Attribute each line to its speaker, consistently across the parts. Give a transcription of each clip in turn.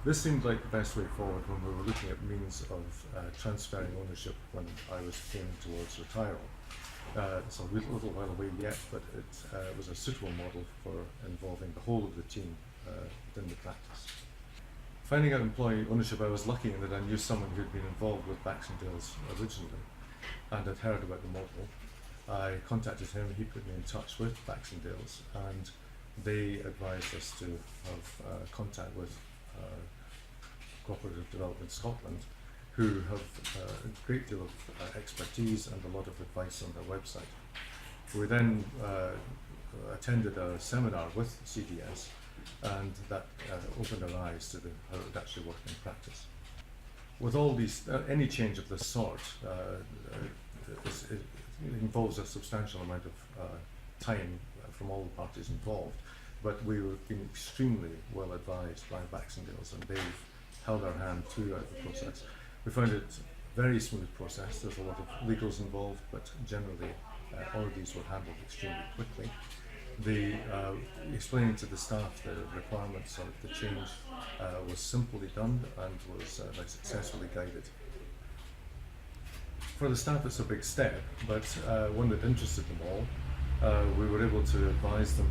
Speaker 1: This seemed like the best way forward when we were looking at means of transferring ownership when I was aiming towards retiring. It's a little while away yet, but it was a suitable model for involving the whole of the team within the practice. Finding out employee ownership, I was lucky in that I knew someone who'd been involved with Baxendale's originally and had heard about the model. I contacted him, he put me in touch with Baxendale's, and they advised us to have contact with Co-operative Development Scotland, who have a great deal of expertise and a lot of advice on their website. We then attended a seminar with CDS, and that opened our eyes to how it would actually work in practice. With all these, any change of this sort, it involves a substantial amount of time from all the parties involved, but we were being extremely well advised by Baxendale's, and they've held our hand throughout the process. We found it a very smooth process. There's a lot of legals involved, but generally all of these were handled extremely quickly. The explaining to the staff the requirements of the change was simply done and was successfully guided. For the staff it's a big step, but one that interested them all. We were able to advise them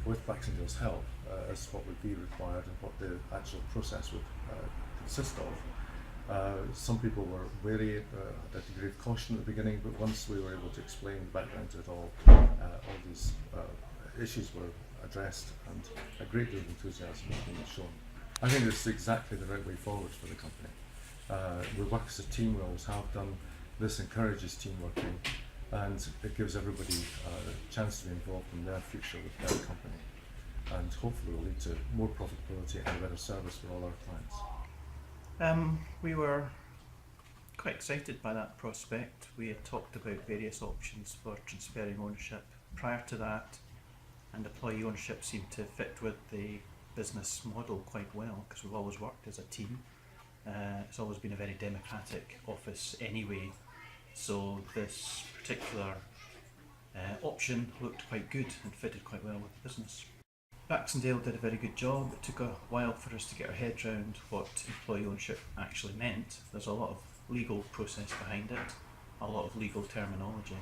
Speaker 1: with Baxendale's help as to what would be required and what the actual process would consist of. Some people were wary, had a degree of caution at the beginning, but once we were able to explain the background to it all these issues were addressed and a great deal of enthusiasm was being shown. I think it's exactly the right way forward for the company. We work as a team, we always have done. This encourages team working, and it gives everybody a chance to be involved in their future with their company, and hopefully will lead to more profitability and a better service for all our clients.
Speaker 2: We were quite excited by that prospect. We had talked about various options for transferring ownership prior to that, and employee ownership seemed to fit with the business model quite well because we've always worked as a team. It's always been a very democratic office anyway, so this particular option looked quite good and fitted quite well with the business. Baxendale did a very good job. It took a while for us to get our heads around what employee ownership actually meant. There's a lot of legal process behind it, a lot of legal terminology,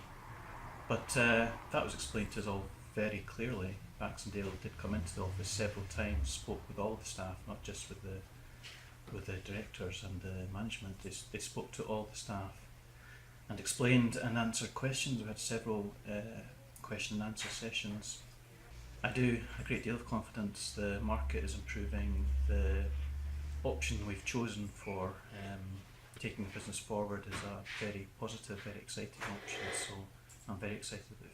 Speaker 2: but that was explained to us all very clearly. Baxendale did come into the office several times, spoke with all the staff, not just with the directors and the management. They spoke to all the staff and explained and answered questions. We had several question and answer sessions. I do a great deal of confidence the market is improving. The option we've chosen for taking the business forward is a very positive, very exciting option, so I'm very excited about